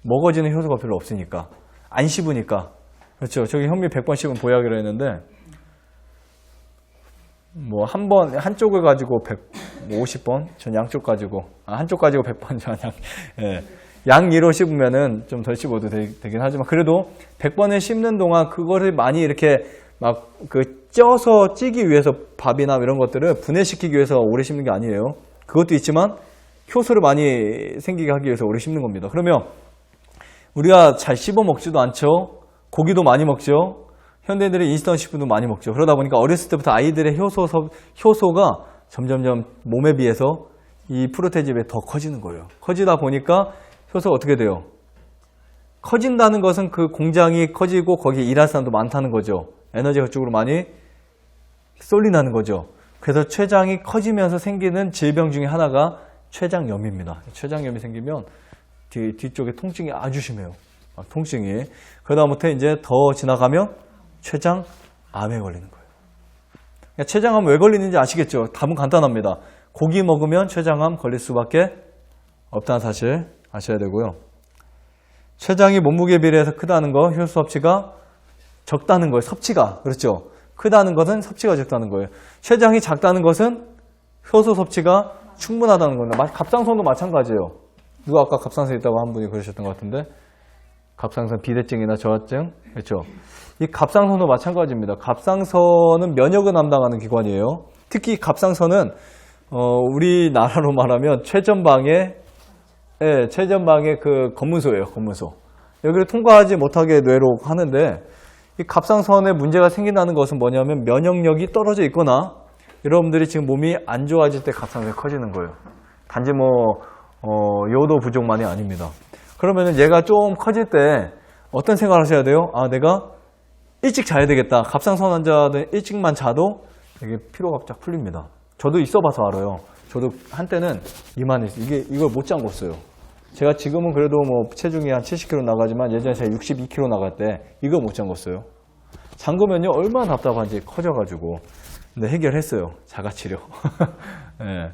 먹어지는 효소가 별로 없으니까. 안 씹으니까. 그렇죠. 저기 현미 100번 씹으면 보약이라 했는데 뭐 한쪽을 가지고 150번, 전 양쪽 가지고 한쪽 가지고 100번 전 양 2로 씹으면은 좀 덜 씹어도 되긴 하지만 그래도 100번을 씹는 동안 그거를 많이 이렇게 막 쪄서 찌기 위해서 밥이나 이런 것들을 분해시키기 위해서 오래 씹는 게 아니에요. 그것도 있지만 효소를 많이 생기게 하기 위해서 오래 씹는 겁니다. 그러면 우리가 잘 씹어 먹지도 않죠. 고기도 많이 먹죠. 현대인들이 인스턴트 식품도 많이 먹죠. 그러다 보니까 어렸을 때부터 아이들의 효소가 점점점 몸에 비해서 이 프로테인에 비해 더 커지는 거예요. 커지다 보니까 효소가 어떻게 돼요? 커진다는 것은 그 공장이 커지고 거기에 일할 사람도 많다는 거죠. 에너지가 그쪽으로 많이 쏠린다는 거죠. 그래서 췌장이 커지면서 생기는 질병 중에 하나가 췌장염입니다. 췌장염이 생기면 뒤쪽에 통증이 아주 심해요. 통증이. 그다음부터 이제 더 지나가면 췌장암에 걸리는 거예요. 그러니까 췌장암 왜 걸리는지 아시겠죠? 답은 간단합니다. 고기 먹으면 췌장암 걸릴 수밖에 없다는 사실 아셔야 되고요. 췌장이 몸무게에 비례해서 크다는 거, 효소 섭취가 적다는 거예요. 섭취가. 그렇죠. 크다는 것은 섭취가 적다는 거예요. 췌장이 작다는 것은 효소 섭취가 충분하다는 겁니다. 갑상선도 마찬가지예요. 누가 아까 갑상선 있다고 한 분이 그러셨던 것 같은데 갑상선 비대증이나 저하증. 그렇죠. 이 갑상선도 마찬가지입니다. 갑상선은 면역을 담당하는 기관이에요. 특히 갑상선은 우리나라로 말하면 최전방의 그 검문소예요. 검문소. 여기를 통과하지 못하게 뇌로 하는데 이 갑상선에 문제가 생긴다는 것은 뭐냐면 면역력이 떨어져 있거나 여러분들이 지금 몸이 안 좋아질 때 갑상선이 커지는 거예요. 단지 요도 부족만이 아닙니다. 그러면은 얘가 좀 커질 때 어떤 생각을 하셔야 돼요? 아, 내가 일찍 자야 되겠다. 갑상선 환자는 일찍만 자도 되게 피로가 쫙 풀립니다. 저도 있어봐서 알아요. 저도 한때는 이만했어요. 이걸 못 잠궜어요. 제가 지금은 그래도 뭐 체중이 한 70kg 나가지만 예전에 제가 62kg 나갈 때 이거 못 잠궜어요. 잠그면요 얼마나 답답한지 커져가지고. 근데 해결했어요. 자가치료. 네.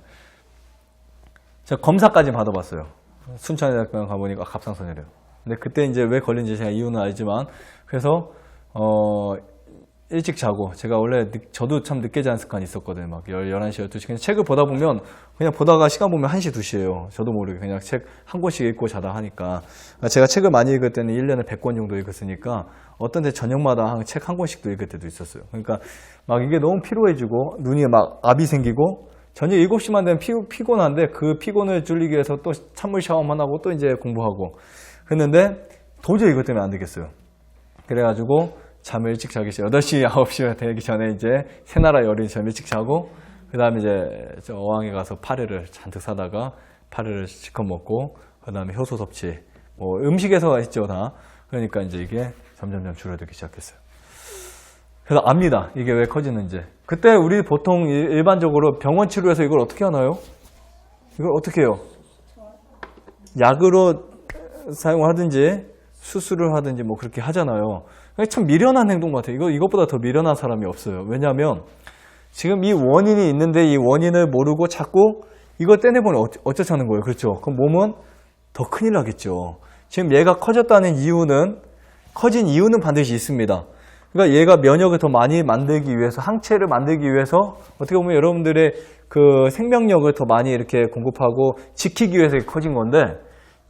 제가 검사까지 받아봤어요. 순천대학병원 가보니까 갑상선이래요. 근데 그때 이제 왜 걸린지 제가 이유는 알지만 그래서 일찍 자고 제가 원래 저도 참 늦게 자는 습관이 있었거든요. 막 11시, 12시 그냥 책을 보다 보면 그냥 보다가 시간 보면 1시, 2시예요. 저도 모르게 그냥 책 한 권씩 읽고 자다 하니까 제가 책을 많이 읽을 때는 1년에 100권 정도 읽었으니까 어떤 때 저녁마다 책 한 권씩도 읽을 때도 있었어요. 그러니까 막 이게 너무 피로해지고 눈이 막 압이 생기고 저녁 7시만 되면 피곤한데 그 피곤을 줄이기 위해서 또 찬물 샤워만 하고 또 이제 공부하고 그랬는데 도저히 이것 때문에 안 되겠어요. 그래가지고 잠을 일찍 자기 시작. 8시, 9시가 되기 전에 이제 새나라 열이 좀 일찍 자고, 그 다음에 이제 저 어항에 가서 파래를 잔뜩 사다가 파래를 실컷 먹고, 그 다음에 효소 섭취. 뭐 음식에서 했죠, 다. 그러니까 이제 이게 점점점 줄어들기 시작했어요. 그래서 압니다. 이게 왜 커지는지. 그때 우리 보통 일반적으로 병원 치료에서 이걸 어떻게 하나요? 이걸 어떻게 해요? 약으로 사용하든지, 수술을 하든지 뭐 그렇게 하잖아요. 참 미련한 행동 같아요. 이것보다 더 미련한 사람이 없어요. 왜냐하면 지금 이 원인이 있는데 이 원인을 모르고 자꾸 이거 떼내보면 어쩌자는 거예요. 그렇죠? 그럼 몸은 더 큰일 나겠죠. 지금 얘가 커진 이유는 반드시 있습니다. 그러니까 얘가 면역을 더 많이 만들기 위해서, 항체를 만들기 위해서 어떻게 보면 여러분들의 그 생명력을 더 많이 이렇게 공급하고 지키기 위해서 커진 건데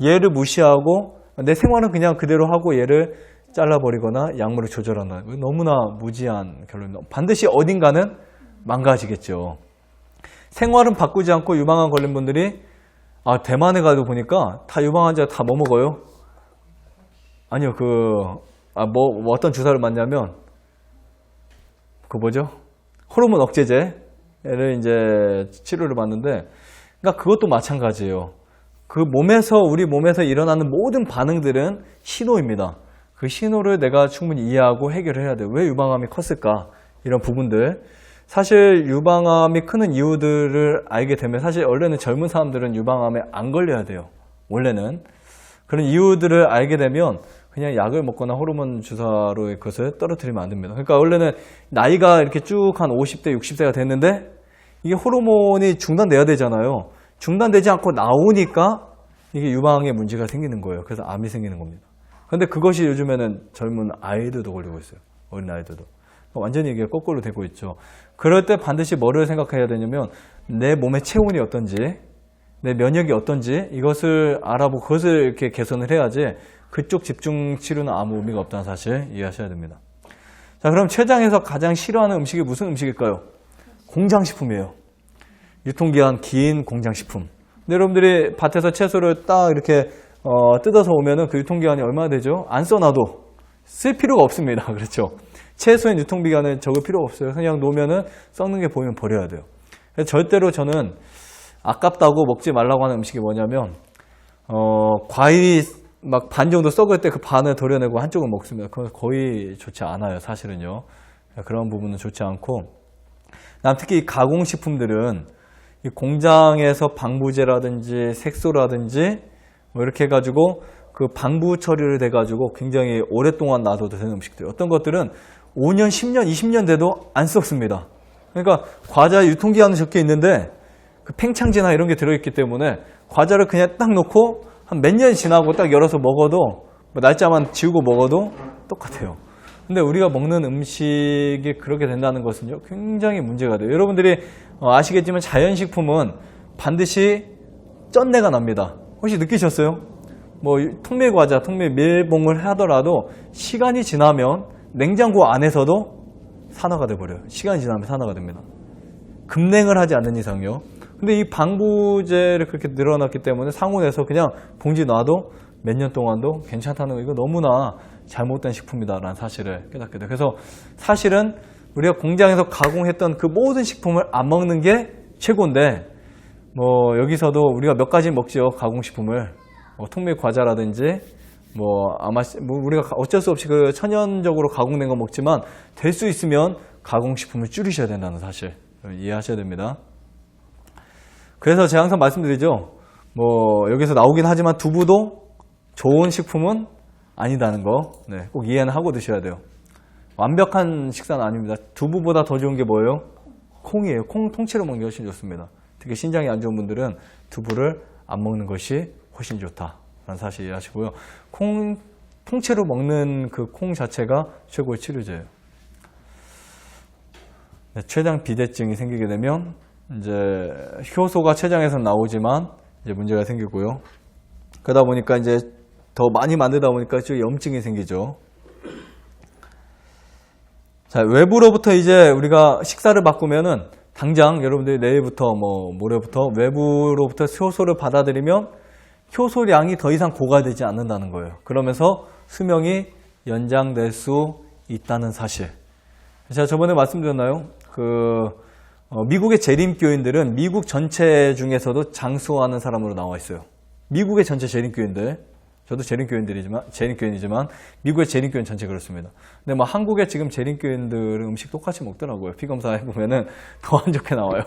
얘를 무시하고 내 생활은 그냥 그대로 하고 얘를 잘라버리거나 약물을 조절한다. 너무나 무지한 결론입니다. 반드시 어딘가는 망가지겠죠. 생활은 바꾸지 않고 유방암 걸린 분들이 대만에 가도 보니까 다 유방 환자 다 뭐 먹어요? 아니요, 어떤 주사를 맞냐면 호르몬 억제제를 이제 치료를 받는데, 그러니까 그것도 마찬가지예요. 우리 몸에서 일어나는 모든 반응들은 신호입니다. 그 신호를 내가 충분히 이해하고 해결을 해야 돼요. 왜 유방암이 컸을까? 이런 부분들. 사실 유방암이 크는 이유들을 알게 되면 사실 원래는 젊은 사람들은 유방암에 안 걸려야 돼요. 원래는. 그런 이유들을 알게 되면 그냥 약을 먹거나 호르몬 주사로 그것을 떨어뜨리면 안 됩니다. 그러니까 원래는 나이가 이렇게 쭉 한 50대, 60대가 됐는데 이게 호르몬이 중단돼야 되잖아요. 중단되지 않고 나오니까 이게 유방에 문제가 생기는 거예요. 그래서 암이 생기는 겁니다. 근데 그것이 요즘에는 젊은 아이들도 걸리고 있어요. 어린 아이들도. 완전히 이게 거꾸로 되고 있죠. 그럴 때 반드시 뭐를 생각해야 되냐면 내 몸의 체온이 어떤지, 내 면역이 어떤지 이것을 알아보고 그것을 이렇게 개선을 해야지 그쪽 집중 치료는 아무 의미가 없다는 사실 이해하셔야 됩니다. 자, 그럼 췌장에서 가장 싫어하는 음식이 무슨 음식일까요? 공장식품이에요. 유통기한 긴 공장식품. 근데 여러분들이 밭에서 채소를 딱 이렇게 뜯어서 오면은 그 유통기한이 얼마나 되죠? 안 써놔도 쓸 필요가 없습니다. 그렇죠? 채소의 유통기한은 적을 필요가 없어요. 그냥 놓으면은 썩는 게 보이면 버려야 돼요. 절대로 저는 아깝다고 먹지 말라고 하는 음식이 뭐냐면 과일이 막 반 정도 썩을 때 그 반을 도려내고 한쪽은 먹습니다. 그건 거의 좋지 않아요. 사실은요. 그런 부분은 좋지 않고 특히 이 가공식품들은 이 공장에서 방부제라든지 색소라든지 뭐 이렇게 해가지고 그 방부 처리를 돼가지고 굉장히 오랫동안 놔둬도 되는 음식들. 어떤 것들은 5년, 10년, 20년 돼도 안 썩습니다. 그러니까 과자 유통기한은 적혀 있는데 그 팽창제나 이런 게 들어있기 때문에 과자를 그냥 딱 놓고 한 몇 년 지나고 딱 열어서 먹어도 뭐 날짜만 지우고 먹어도 똑같아요. 근데 우리가 먹는 음식이 그렇게 된다는 것은요 굉장히 문제가 돼요. 여러분들이 아시겠지만 자연식품은 반드시 쩐내가 납니다. 혹시 느끼셨어요? 뭐 통밀과자, 통밀밀봉을 하더라도 시간이 지나면 냉장고 안에서도 산화가 돼버려요. 시간이 지나면 산화가 됩니다. 급냉을 하지 않는 이상요. 근데 이 방부제를 그렇게 늘어났기 때문에 상온에서 그냥 봉지 놔도 몇 년 동안도 괜찮다는 거, 이거 너무나 잘못된 식품이다라는 사실을 깨닫게 돼요. 그래서 사실은 우리가 공장에서 가공했던 그 모든 식품을 안 먹는 게 최고인데, 뭐 여기서도 우리가 몇 가지 먹죠. 가공식품을 뭐 통밀 과자라든지 뭐 아마 뭐 우리가 어쩔 수 없이 그 천연적으로 가공된 거 먹지만 될 수 있으면 가공식품을 줄이셔야 된다는 사실 이해하셔야 됩니다. 그래서 제가 항상 말씀드리죠. 뭐 여기서 나오긴 하지만 두부도 좋은 식품은 아니다는 거, 네, 꼭 이해는 하고 드셔야 돼요. 완벽한 식사는 아닙니다. 두부보다 더 좋은 게 뭐예요? 콩이에요. 콩 통째로 먹는 게 훨씬 좋습니다. 특히 신장이 안 좋은 분들은 두부를 안 먹는 것이 훨씬 좋다라는 사실 이해하시고요. 콩 통째로 먹는 그 콩 자체가 최고의 치료제예요. 네, 췌장 비대증이 생기게 되면 이제 효소가 췌장에서 나오지만 이제 문제가 생기고요. 그러다 보니까 이제 더 많이 만들다 보니까 염증이 생기죠. 자, 외부로부터 이제 우리가 식사를 바꾸면은 당장 여러분들이 내일부터 뭐 모레부터 외부로부터 효소를 받아들이면 효소량이 더 이상 고갈되지 않는다는 거예요. 그러면서 수명이 연장될 수 있다는 사실. 제가 저번에 말씀드렸나요? 미국의 재림교인들은 미국 전체 중에서도 장수하는 사람으로 나와 있어요. 미국의 전체 재림교인들. 저도 재림교인이지만 미국의 재림교인 전체 그렇습니다. 근데 뭐 한국의 지금 재림교인들은 음식 똑같이 먹더라고요. 피검사 해보면은 더 안 좋게 나와요.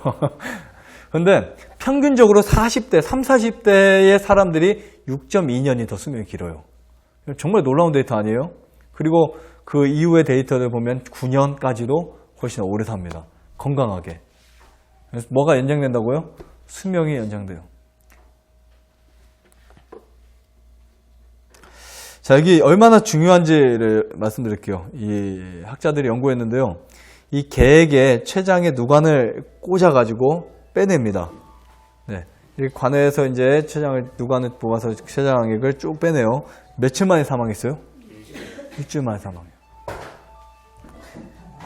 근데 평균적으로 40대, 30, 40대의 사람들이 6.2년이 더 수명이 길어요. 정말 놀라운 데이터 아니에요? 그리고 그 이후의 데이터를 보면 9년까지도 훨씬 오래 삽니다. 건강하게. 그래서 뭐가 연장된다고요? 수명이 연장돼요. 자, 여기 얼마나 중요한지를 말씀드릴게요. 이 학자들이 연구했는데요. 이 개에게 췌장에 누관을 꽂아가지고 빼냅니다. 네. 이 관에서 이제 누관을 뽑아서 췌장액을 쭉 빼내요. 며칠 만에 사망했어요? 일주일 만에 사망해요.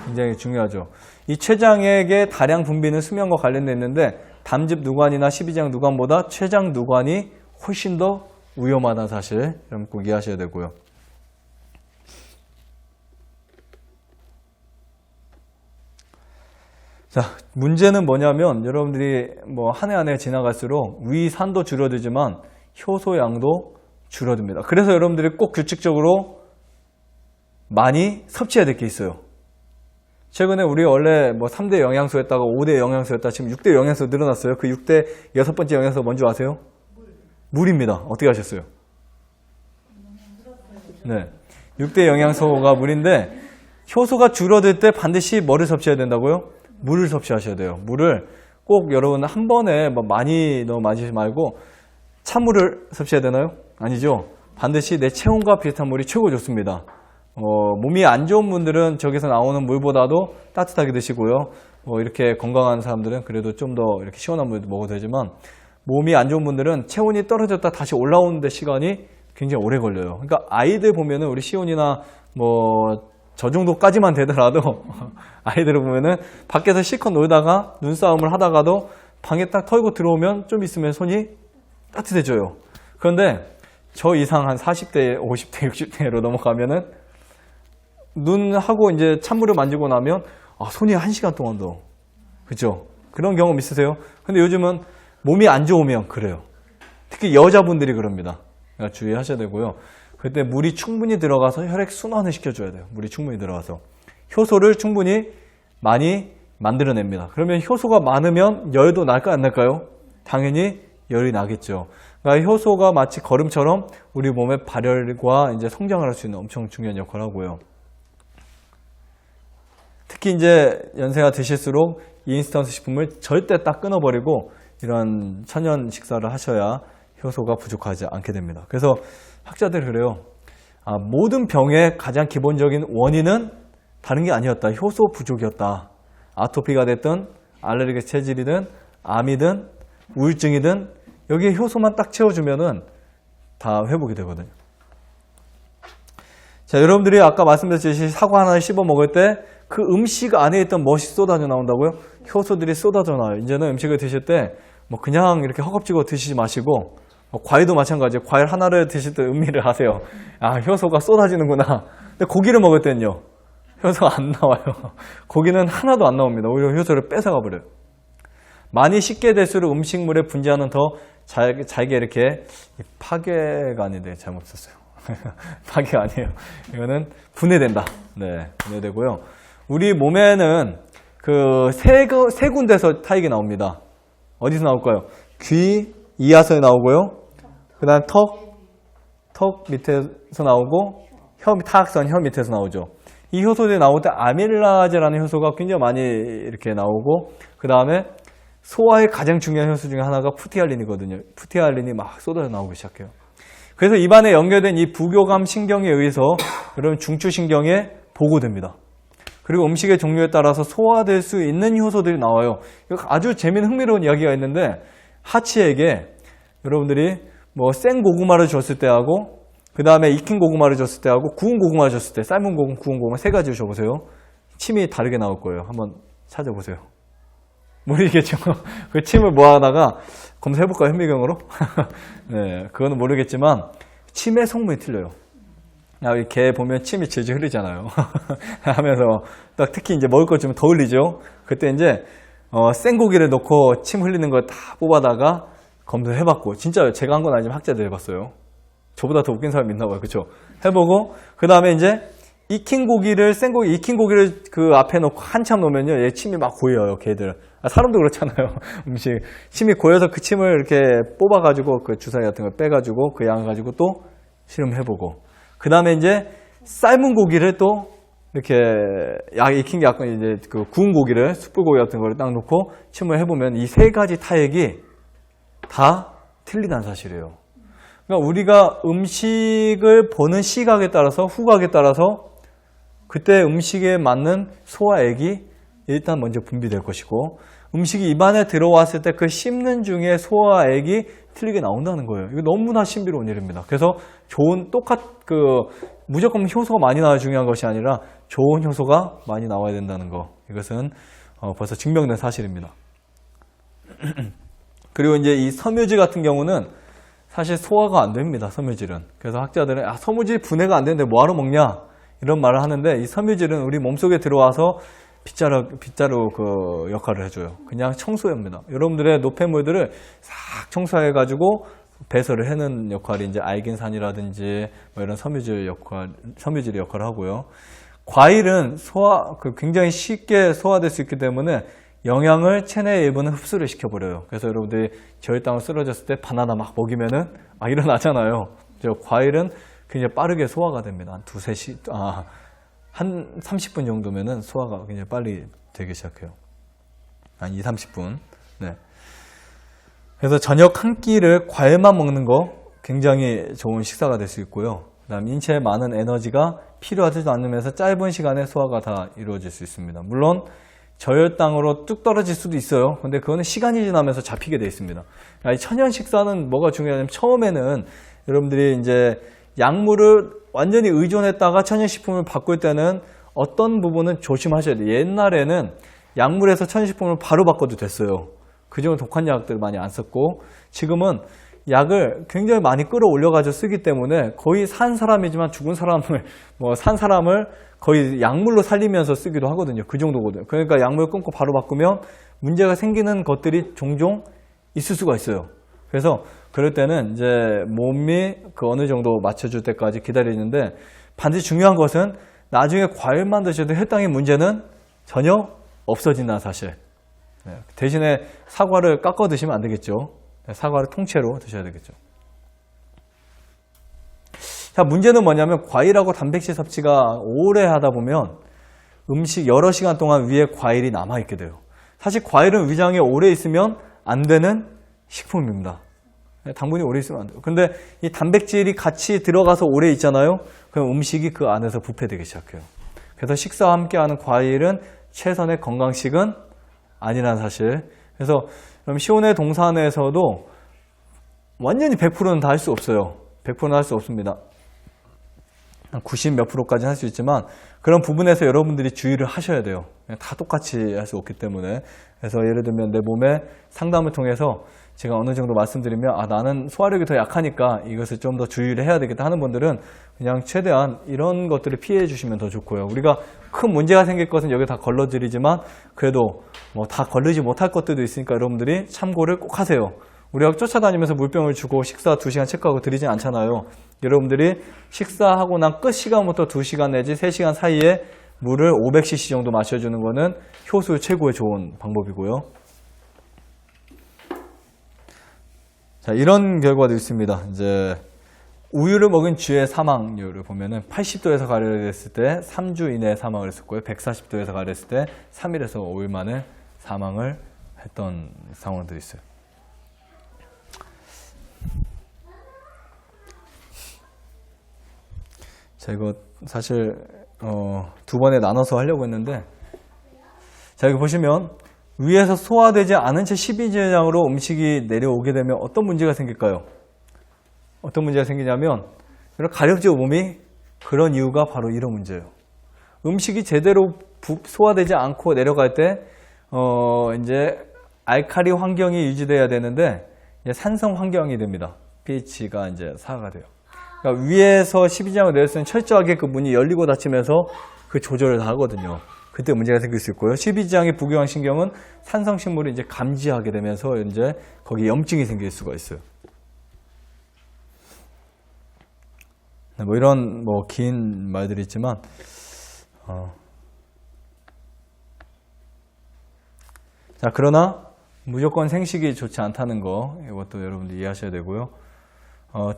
굉장히 중요하죠. 이 췌장액의 다량 분비는 수명과 관련되어 있는데 담즙 누관이나 십이장 누관보다 췌장 누관이 훨씬 더 위험하다는 사실 여러분 꼭 이해하셔야 되고요. 자, 문제는 뭐냐면 여러분들이 뭐 한 해 한 해 지나갈수록 위산도 줄어들지만 효소량도 줄어듭니다. 그래서 여러분들이 꼭 규칙적으로 많이 섭취해야 될 게 있어요. 최근에 우리 원래 뭐 3대 영양소였다가 5대 영양소였다 지금 6대 영양소 늘어났어요. 그 6대 6번째 영양소 뭔지 아세요? 물입니다. 어떻게 하셨어요? 네. 6대 영양소가 물인데 효소가 줄어들 때 반드시 뭐를 섭취해야 된다고요? 물을 섭취하셔야 돼요. 물을 꼭 여러분 한 번에 뭐 많이 너무 마시지 말고 찬물을 섭취해야 되나요? 아니죠. 반드시 내 체온과 비슷한 물이 최고 좋습니다. 몸이 안 좋은 분들은 저기서 나오는 물보다도 따뜻하게 드시고요. 이렇게 건강한 사람들은 그래도 좀 더 이렇게 시원한 물 먹어도 되지만 몸이 안 좋은 분들은 체온이 떨어졌다 다시 올라오는데 시간이 굉장히 오래 걸려요. 그러니까 아이들 보면은 우리 시온이나 뭐 저 정도까지만 되더라도 아이들을 보면은 밖에서 실컷 놀다가 눈싸움을 하다가도 방에 딱 털고 들어오면 좀 있으면 손이 따뜻해져요. 그런데 저 이상 한 40대, 50대, 60대로 넘어가면은 눈하고 이제 찬물을 만지고 나면 손이 1시간 동안 더. 그죠? 그런 경험 있으세요? 근데 요즘은 몸이 안 좋으면 그래요. 특히 여자분들이 그럽니다. 그러니까 주의하셔야 되고요. 그때 물이 충분히 들어가서 혈액 순환을 시켜줘야 돼요. 물이 충분히 들어가서. 효소를 충분히 많이 만들어냅니다. 그러면 효소가 많으면 열도 날까 안 날까요? 당연히 열이 나겠죠. 그러니까 효소가 마치 거름처럼 우리 몸의 발열과 이제 성장을 할 수 있는 엄청 중요한 역할을 하고요. 특히 이제 연세가 드실수록 이 인스턴트 식품을 절대 딱 끊어버리고 이런 천연 식사를 하셔야 효소가 부족하지 않게 됩니다. 그래서 학자들이 그래요. 모든 병의 가장 기본적인 원인은 다른 게 아니었다. 효소 부족이었다. 아토피가 됐든 알레르기 체질이든 암이든 우울증이든 여기에 효소만 딱 채워주면은 다 회복이 되거든요. 자, 여러분들이 아까 말씀드렸듯이 사과 하나를 씹어 먹을 때 그 음식 안에 있던 멋이 쏟아져 나온다고요? 효소들이 쏟아져 나와요. 이제는 음식을 드실 때 뭐 그냥 이렇게 허겁지겁 드시지 마시고 과일도 마찬가지예요. 과일 하나를 드실 때 음미를 하세요. 효소가 쏟아지는구나. 근데 고기를 먹을 때는요. 효소가 안 나와요. 고기는 하나도 안 나옵니다. 오히려 효소를 뺏어가 버려요. 많이 씻게 될수록 음식물의 분자는 더 잘게 이렇게 파괴가 아닌데 잘못 썼어요. 파괴가 아니에요. 이거는 분해된다. 네, 분해되고요. 우리 몸에는 그 세 군데서 타액이 나옵니다. 어디서 나올까요? 귀, 이하서에 나오고요. 그 다음 턱 밑에서 나오고 타악선 혀 밑에서 나오죠. 이 효소들이 나올 때 아밀라제라는 효소가 굉장히 많이 이렇게 나오고 그 다음에 소화의 가장 중요한 효소 중에 하나가 푸티알린이거든요. 푸티알린이 막 쏟아져 나오기 시작해요. 그래서 입안에 연결된 이 부교감 신경에 의해서 여러분 중추신경에 보고됩니다. 그리고 음식의 종류에 따라서 소화될 수 있는 효소들이 나와요. 아주 재미있는 흥미로운 이야기가 있는데 하치에게 여러분들이 뭐 생 고구마를 줬을 때하고 그 다음에 익힌 고구마를 줬을 때하고 구운 고구마를 줬을 때 삶은 고구마, 구운 고구마 세 가지 줘보세요. 침이 다르게 나올 거예요. 한번 찾아보세요. 모르겠죠. 그 침을 모아다가 검사해볼까요? 현미경으로? 네, 그거는 모르겠지만 침의 성분이 틀려요. 개 보면 침이 질질 흐르잖아요. 하면서 딱 특히 이제 먹을 것 주면 더 흘리죠. 그때 이제 생고기를 넣고 침 흘리는 거 다 뽑아다가 검사해봤고 진짜 제가 한 건 아니지만 학자들 해봤어요. 저보다 더 웃긴 사람이 있나 봐요. 그렇죠? 해보고 그 다음에 이제 익힌 고기를 익힌 고기를 그 앞에 놓고 한참 놓으면요, 얘 침이 막 고여요. 개들. 사람도 그렇잖아요. 음식 침이 고여서 그 침을 이렇게 뽑아가지고 그 주사위 같은 걸 빼가지고 그 양을 가지고 또 실험해보고 그 다음에 이제 삶은 고기를 또 이렇게 익힌 게 약간 이제 그 구운 고기를 숯불고기 같은 거를 딱 놓고 침을 해보면 이 세 가지 타액이 다 틀리다는 사실이에요. 그러니까 우리가 음식을 보는 시각에 따라서 후각에 따라서 그때 음식에 맞는 소화액이 일단 먼저 분비될 것이고 음식이 입안에 들어왔을 때 그 씹는 중에 소화액이 틀리게 나온다는 거예요. 이거 너무나 신비로운 일입니다. 그래서 무조건 효소가 많이 나와야 중요한 것이 아니라 좋은 효소가 많이 나와야 된다는 거. 이것은 벌써 증명된 사실입니다. 그리고 이제 이 섬유질 같은 경우는 사실 소화가 안 됩니다. 섬유질은. 그래서 학자들은 섬유질 분해가 안 되는데 뭐하러 먹냐 이런 말을 하는데 이 섬유질은 우리 몸속에 들어와서 빗자루 그 역할을 해줘요. 그냥 청소합니다. 여러분들의 노폐물들을 싹 청소해가지고 배설을 해는 역할이 이제 알긴산이라든지 뭐 이런 섬유질의 역할을 하고요. 과일은 굉장히 쉽게 소화될 수 있기 때문에 영양을 체내의 일부는 흡수를 시켜버려요. 그래서 여러분들이 저혈당을 쓰러졌을 때 바나나 막 먹이면은 일어나잖아요. 과일은 굉장히 빠르게 소화가 됩니다. 한 30분 정도면은 소화가 굉장히 빨리 되기 시작해요. 한 2, 30분. 네. 그래서 저녁 한 끼를 과일만 먹는 거 굉장히 좋은 식사가 될 수 있고요. 그다음 인체에 많은 에너지가 필요하지도 않으면서 짧은 시간에 소화가 다 이루어질 수 있습니다. 물론 저혈당으로 뚝 떨어질 수도 있어요. 근데 그거는 시간이 지나면서 잡히게 돼 있습니다. 이 천연 식사는 뭐가 중요하냐면 처음에는 여러분들이 이제 약물을 완전히 의존했다가 천연식품을 바꿀 때는 어떤 부분은 조심하셔야 돼요. 옛날에는 약물에서 천연식품을 바로 바꿔도 됐어요. 그전에 독한 약들을 많이 안 썼고 지금은 약을 굉장히 많이 끌어올려가지고 쓰기 때문에 거의 산 사람이지만 죽은 사람을 산 사람을 거의 약물로 살리면서 쓰기도 하거든요. 그 정도거든요. 그러니까 약물 끊고 바로 바꾸면 문제가 생기는 것들이 종종 있을 수가 있어요. 그래서 그럴 때는 이제 몸이 그 어느 정도 맞춰줄 때까지 기다리는데 반드시 중요한 것은 나중에 과일만 드셔도 혈당의 문제는 전혀 없어진다는 사실. 대신에 사과를 깎아 드시면 안 되겠죠. 사과를 통째로 드셔야 되겠죠. 자, 문제는 뭐냐면 과일하고 단백질 섭취가 오래 하다 보면 음식 여러 시간 동안 위에 과일이 남아있게 돼요. 사실 과일은 위장에 오래 있으면 안 되는 식품입니다. 당분이 오래 있으면 안 돼요. 근데 이 단백질이 같이 들어가서 오래 있잖아요. 그럼 음식이 그 안에서 부패되기 시작해요. 그래서 식사와 함께하는 과일은 최선의 건강식은 아니라는 사실. 그래서 그럼 시온의 동산에서도 완전히 100%는 다 할 수 없어요. 100%는 할 수 없습니다. 90 몇 프로까지는 할 수 있지만 그런 부분에서 여러분들이 주의를 하셔야 돼요. 다 똑같이 할 수 없기 때문에. 그래서 예를 들면 내 몸의 상담을 통해서 제가 어느 정도 말씀드리면 나는 소화력이 더 약하니까 이것을 좀 더 주의를 해야 되겠다 하는 분들은 그냥 최대한 이런 것들을 피해 주시면 더 좋고요. 우리가 큰 문제가 생길 것은 여기 다 걸러드리지만 그래도 다 걸르지 못할 것들도 있으니까 여러분들이 참고를 꼭 하세요. 우리가 쫓아다니면서 물병을 주고 식사 2시간 체크하고 드리진 않잖아요. 여러분들이 식사하고 난 끝 시간부터 2시간 내지 3시간 사이에 물을 500cc 정도 마셔주는 거는 효소 최고의 좋은 방법이고요. 자, 이런 결과도 있습니다. 이제 우유를 먹은 쥐의 사망률을 보면은 80도에서 가려냈을 때 3주 이내에 사망을 했었고요. 140도에서 가려냈을 때 3일에서 5일 만에 사망을 했던 상황들이 있어요. 자, 이거 사실 두 번에 나눠서 하려고 했는데, 자, 여기 보시면 위에서 소화되지 않은 채 십이지장으로 음식이 내려오게 되면 어떤 문제가 생길까요? 어떤 문제가 생기냐면 가렵죠, 몸이. 그런 이유가 바로 이런 문제예요. 음식이 제대로 소화되지 않고 내려갈 때 이제 알칼리 환경이 유지돼야 되는데 이제 산성 환경이 됩니다. pH가 이제 4가 돼요. 그러니까 위에서 12장을 내렸을 때는 철저하게 그 문이 열리고 닫히면서 그 조절을 다 하거든요. 그때 문제가 생길 수 있고요. 12장의 부교양 신경은 산성식물을 이제 감지하게 되면서 이제 거기 염증이 생길 수가 있어요. 뭐 이런 긴 말들이 있지만 자, 그러나 무조건 생식이 좋지 않다는 거 이것도 여러분들 이해하셔야 되고요.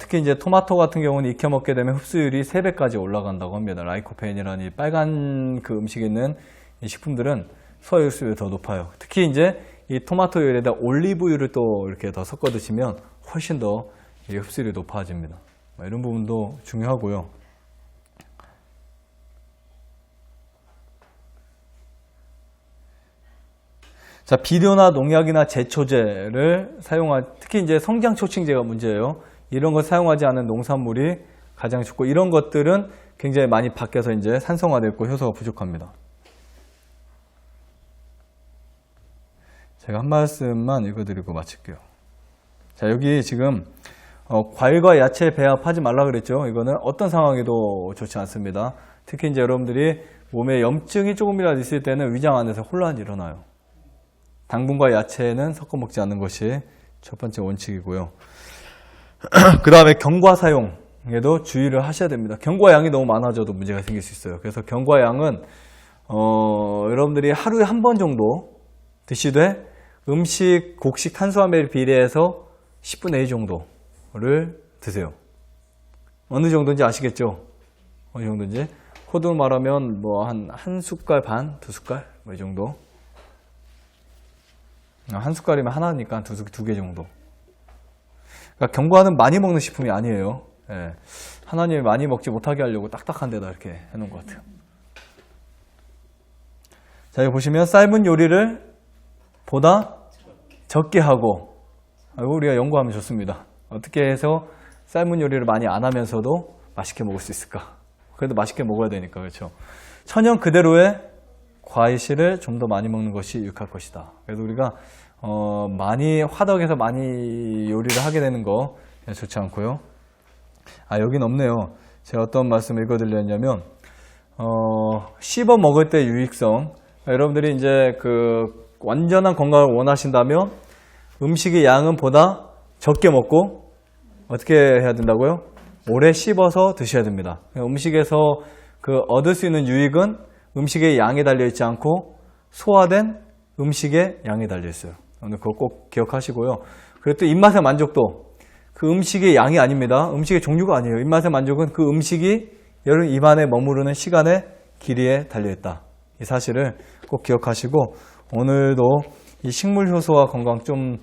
특히 이제 토마토 같은 경우는 익혀 먹게 되면 흡수율이 3배까지 올라간다고 합니다. 라이코펜이라는 이 빨간 그 음식에 있는 이 식품들은 소화 흡수율이 더 높아요. 특히 이제 이 토마토율에다 올리브유를 또 이렇게 더 섞어 드시면 훨씬 더 흡수율이 높아집니다. 이런 부분도 중요하고요. 자, 비료나 농약이나 제초제를 특히 이제 성장 촉진제가 문제예요. 이런 거 사용하지 않은 농산물이 가장 좋고, 이런 것들은 굉장히 많이 바뀌어서 이제 산성화되고 효소가 부족합니다. 제가 한 말씀만 읽어드리고 마칠게요. 자, 여기 지금 과일과 야채 배합하지 말라 그랬죠. 이거는 어떤 상황에도 좋지 않습니다. 특히 이제 여러분들이 몸에 염증이 조금이라도 있을 때는 위장 안에서 혼란이 일어나요. 당분과 야채는 섞어 먹지 않는 것이 첫 번째 원칙이고요. 그 다음에 견과 사용에도 주의를 하셔야 됩니다. 견과 양이 너무 많아져도 문제가 생길 수 있어요. 그래서 견과 양은 여러분들이 하루에 한 번 정도 드시되 음식, 곡식 탄수화물 비례해서 10분의 1 정도를 드세요. 어느 정도인지 아시겠죠? 어느 정도인지. 코드로 말하면 한 숟갈 반, 2숟갈 이 정도. 한 숟갈이면 하나니까 두 개 정도. 그러니까 경과는 많이 먹는 식품이 아니에요. 예. 하나님이 많이 먹지 못하게 하려고 딱딱한 데다 이렇게 해놓은 것 같아요. 자, 여기 보시면 삶은 요리를 보다 적게 하고, 우리가 연구하면 좋습니다. 어떻게 해서 삶은 요리를 많이 안 하면서도 맛있게 먹을 수 있을까? 그래도 맛있게 먹어야 되니까, 그렇죠? 천연 그대로의 과일씨를 좀 더 많이 먹는 것이 유익할 것이다. 그래서 우리가 많이 화덕에서 많이 요리를 하게 되는 거 좋지 않고요. 여긴 없네요. 제가 어떤 말씀을 읽어드렸냐면 씹어 먹을 때 유익성. 여러분들이 이제 그 완전한 건강을 원하신다면 음식의 양은 보다 적게 먹고 어떻게 해야 된다고요? 오래 씹어서 드셔야 됩니다. 음식에서 그 얻을 수 있는 유익은 음식의 양에 달려 있지 않고 소화된 음식의 양에 달려 있어요. 오늘 그거 꼭 기억하시고요. 그리고 또 입맛의 만족도, 그 음식의 양이 아닙니다. 음식의 종류가 아니에요. 입맛의 만족은 그 음식이 여러분 입 안에 머무르는 시간의 길이에 달려 있다. 이 사실을 꼭 기억하시고, 오늘도 이 식물 효소와 건강 좀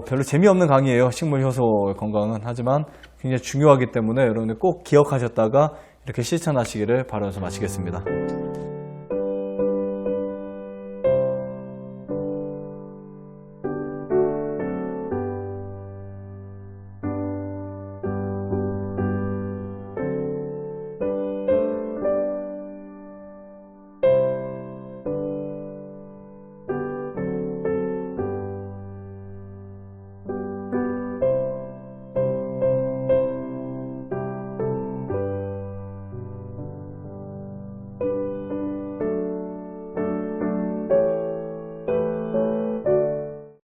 별로 재미없는 강의예요. 식물 효소 건강은. 하지만 굉장히 중요하기 때문에 여러분들 꼭 기억하셨다가 이렇게 실천하시기를 바라면서 마치겠습니다.